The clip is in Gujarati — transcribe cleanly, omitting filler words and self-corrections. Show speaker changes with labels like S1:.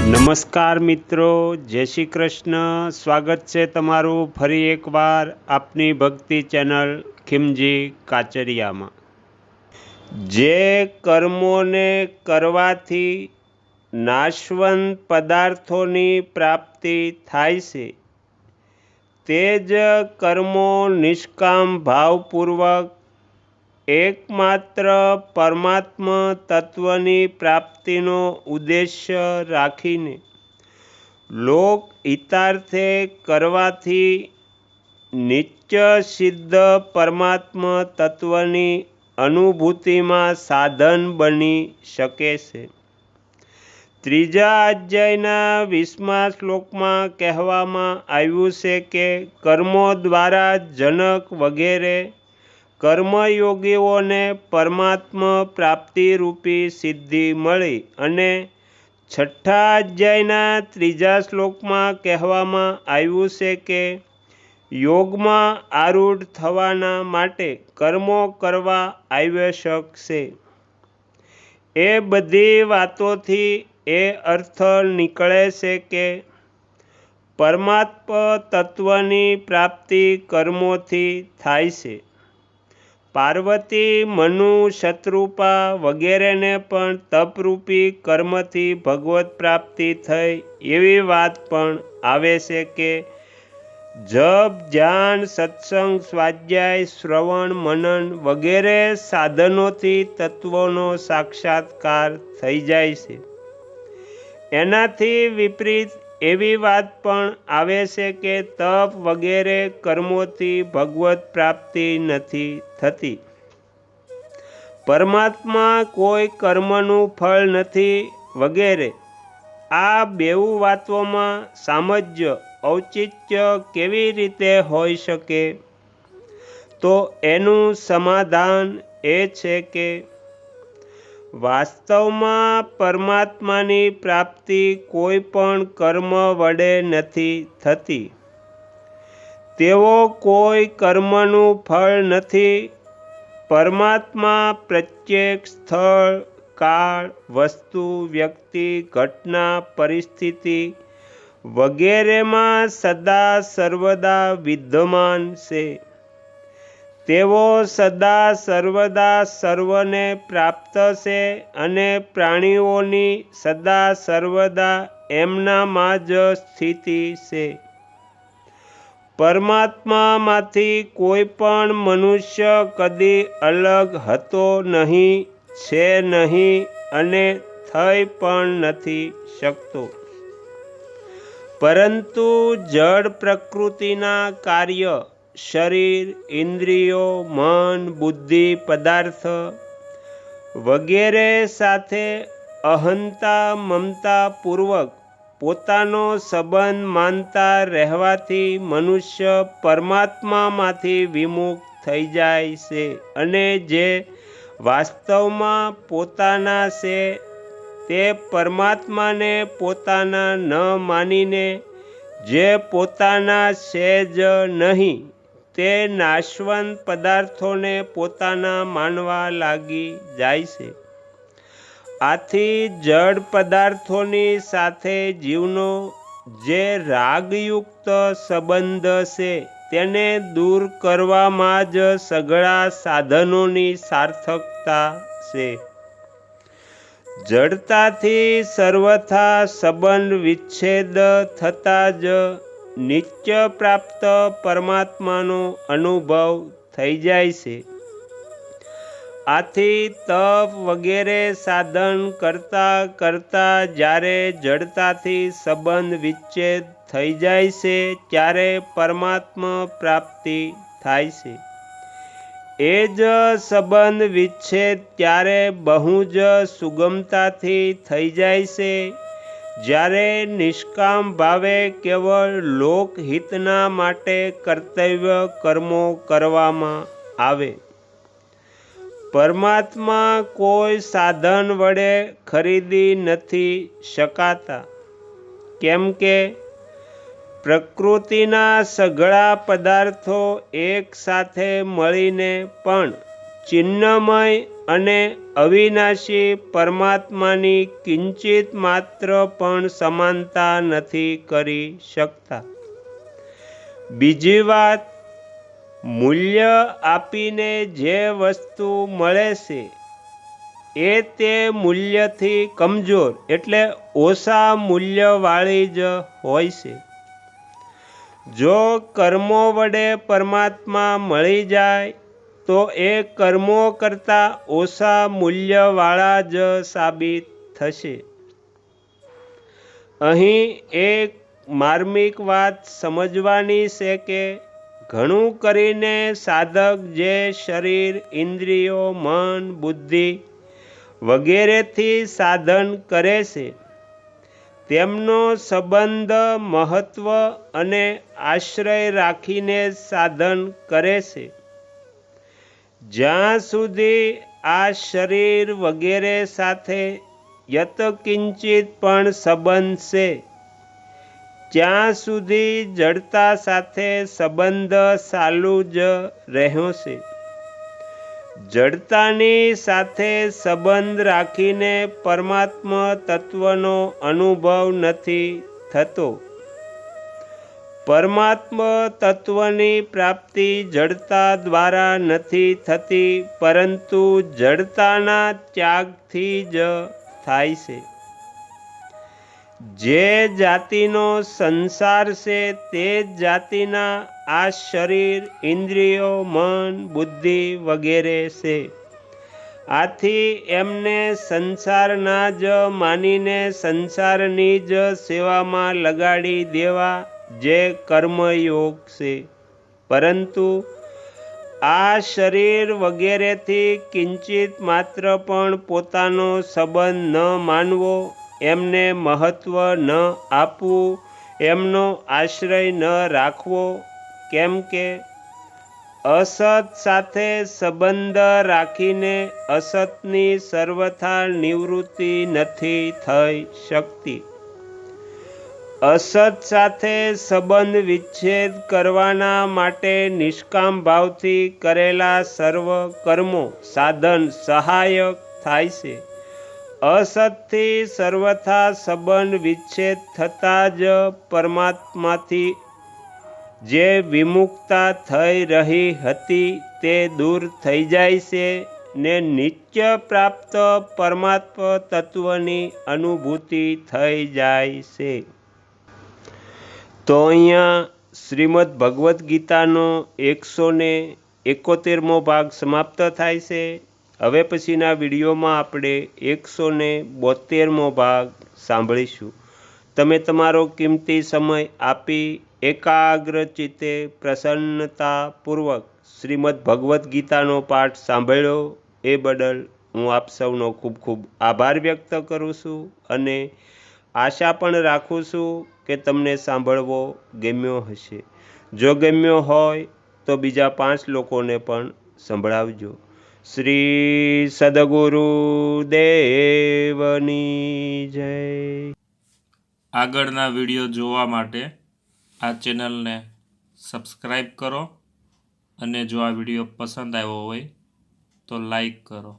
S1: નમસ્કાર મિત્રો, જય શ્રી કૃષ્ણ। સ્વાગત છે તમારું ફરી એકવાર આપની ભક્તિ ચેનલ ખીમજી કાચરિયામાં। જે કર્મોને કરવાથી નાશવંત પદાર્થોની પ્રાપ્તિ થાય છે તે જ કર્મો નિષ્કામ ભાવપૂર્વક એકમાત્ર પરમાત્મા તત્વની પ્રાપ્તિનો ઉદ્દેશ્ય રાખીને લોક હિતાર્થે કરવાથી નિત્ય સિદ્ધ પરમાત્મા તત્વની અનુભૂતિમાં સાધન બની શકે છે। ત્રીજા અધ્યાયના 20મા શ્લોકમાં કહેવામાં આવ્યું છે કે કર્મો દ્વારા જનક વગેરે કર્મયોગીઓને પરમાત્મા પ્રાપ્તિરૂપી સિદ્ધિ મળી અને છઠ્ઠા અધ્યાયના 3જા શ્લોકમાં કહેવામાં આવ્યું છે કે યોગમાં આરૂઢ થવાના માટે કર્મો કરવા આવશ્યક છે। એ બધી વાતોથી એ અર્થ નીકળે છે કે પરમાત્મા તત્વની પ્રાપ્તિ કર્મોથી થાય છે। પાર્વતી, મનુ, શત્રુપા વગેરેને પણ તપરૂપી કર્મથી ભગવત પ્રાપ્તિ થઈ એવી વાત પણ આવે છે કે જપ, ધ્યાન, સત્સંગ, સ્વાધ્યાય, શ્રવણ, મનન વગેરે સાધનોથી તત્વોનો સાક્ષાત્કાર થઈ જાય છે। એનાથી વિપરીત એવી વાત પણ આવે છે કે તપ વગેરે કર્મોથી ભગવત પ્રાપ્તિ નથી થતી। પરમાત્મા કોઈ કર્મનું ફળ નથી વગેરે આ બેઉ વાતોમાં સામંજ્ય ઔચિત્ય કેવી રીતે હોઈ શકે? તો એનું સમાધાન એ છે કે વાસ્તવમાં પરમાત્માની પ્રાપ્તિ કોઈ પણ કર્મ વડે નથી થતી। તેઓ કોઈ કર્મનું ફળ નથી। પરમાત્મા પ્રત્યેક સ્થળ, કાળ, વસ્તુ, વ્યક્તિ, ઘટના, પરિસ્થિતિ વગેરેમાં સદા સર્વદા વિદ્યમાન છે। તેઓ સદા સર્વદા સર્વને પ્રાપ્ત છે અને પ્રાણીઓની સદા સર્વદા એમનામાં જ સ્થિતિ છે। પરમાત્મામાંથી કોઈ પણ મનુષ્ય કદી અલગ હતો નહીં, છે નહીં અને થઈ પણ નથી શકતો। પરંતુ જડ પ્રકૃતિના કાર્ય શરીર, ઇન્દ્રિયો, મન, બુદ્ધિ, પદાર્થ વગેરે સાથે અહંતા મમતા પૂર્વક પોતાનો સંબંધ માનતા રહેવાથી મનુષ્ય પરમાત્મામાંથી વિમુખ થઈ જાય છે અને જે વાસ્તવમાં પોતાના છે તે પરમાત્માને પોતાના ન માનીને જે પોતાના છે જ નહીં તે નાશવંત પદાર્થોને પોતાના માનવા લાગી જાય છે। આથી જડ પદાર્થોની સાથે જીવનો જે રાગયુક્ત સંબંધ છે તેને દૂર કરવામાં જ સઘળા સાધનોની સાર્થકતા છે। જડતાથી સર્વથા સંબંધ વિચ્છેદ થતાં જ નિત્ય પ્રાપ્ત પરમાત્માનો અનુભવ થઈ જાય છે। આથી તપ વગેરે સાધન કરતાં કરતાં જ્યારે જડતાથી સંબંધ વિચ્છેદ થઈ જાય છે ત્યારે પરમાત્મા પ્રાપ્તિ થાય છે। એ જ સંબંધ વિચ્છેદ ત્યારે બહુ જ સુગમતાથી થઈ જાય છે જ્યારે નિષ્કામ ભાવે કેવળ લોકહિતના માટે કર્તવ્ય કર્મો કરવામાં આવે। પરમાત્મા કોઈ સાધન વડે ખરીદી નથી શકાતા, કેમ કે પ્રકૃતિના સઘળા પદાર્થો એક સાથે મળીને પણ ચિન્મય અને અવિનાશી પરમાત્માની કિંચિત માત્ર પણ સમાનતા નથી કરી શકતા. બીજી વાત, મૂલ્ય આપીને જે વસ્તુ મળે છે એ તે મૂલ્યથી કમજોર એટલે ઓછા મૂલ્યવાળી જ હોય છે. જો કર્મો વડે પરમાત્મા મળી જાય તો એ કર્મો કરતાં ઓછા મૂલ્યવાળા જ સાબિત થશે. અહીં એક માર્મિક વાત સમજવાની છે કે ઘણું કરીને સાધક જે શરીર, ઇન્દ્રિયો, મન, બુદ્ધિ વગેરેથી સાધન કરે છે તેમનો સંબંધ, મહત્વ અને આશ્રય રાખીને સાધન કરે છે. જ્યાં સુધી આ શરીર વગેરે સાથે યત્કિંચિત પણ સંબંધ છે ત્યાં સુધી જડતા સાથે સંબંધ ચાલુ જ રહ્યો છે. જડતાની સાથે સંબંધ રાખીને પરમાત્મા તત્વનો અનુભવ નથી થતો. પરમાત્મા તત્વની પ્રાપ્તિ જડતા દ્વારા નથી થતી પરંતુ જડતાના ત્યાગથી જ થાય છે. જે જાતિનો સંસાર છે તે જ જાતિના આ શરીર, ઇન્દ્રિયો, મન, બુદ્ધિ વગેરે છે. આથી એમને સંસારના જ માનીને સંસારની જ સેવામાં લગાડી દેવા જે કર્મયોગ છે. પરંતુ આ શરીર વગેરેથી કિંચિત માત્ર પણ પોતાનો સંબંધ ન માનવો, એમને મહત્વ ન આપવું, એમનો આશ્રય ન રાખવો, કેમ કે અસત સાથે સંબંધ રાખીને અસતની સર્વથા નિવૃત્તિ નથી થઈ શકતી. અસત સાથે સંબંધ વિચ્છેદ કરવાના માટે નિષ્કામ ભાવથી કરેલા સર્વ કર્મો સાધન સહાયક થાય છે. અસતથી સર્વથા સંબંધ વિચ્છેદ થતાં જ પરમાત્માથી જે વિમુખતા થઈ રહી હતી તે દૂર થઈ જાય છે ને નિત્ય પ્રાપ્ત પરમાત્મા તત્વની અનુભૂતિ થઈ જાય છે. તો અહીંયા શ્રીમદ ભગવદ્ ગીતાનો 171મો ભાગ સમાપ્ત થાય છે. હવે પછીના વિડીયોમાં આપણે 172મો ભાગ સાંભળીશું. તમે તમારો કિંમતી સમય આપી એકાગ્ર ચિત્તે પ્રસન્નતાપૂર્વક શ્રીમદ ભગવદ્ ગીતાનો પાઠ સાંભળ્યો એ બદલ હું આપ સૌનો ખૂબ ખૂબ આભાર વ્યક્ત કરું છું અને આશા પણ રાખું છું કે તમને સાંભળવો ગમ્યો હશે. જો ગમ્યો હોય તો બીજા 5 લોકોને પણ સંભળાવજો. શ્રી સદગુરુ દેવની જય.
S2: આગળના વિડીયો જોવા માટે આ ચેનલને સબસ્ક્રાઈબ કરો અને જો આ વિડીયો પસંદ આવ્યો હોય તો લાઈક કરો.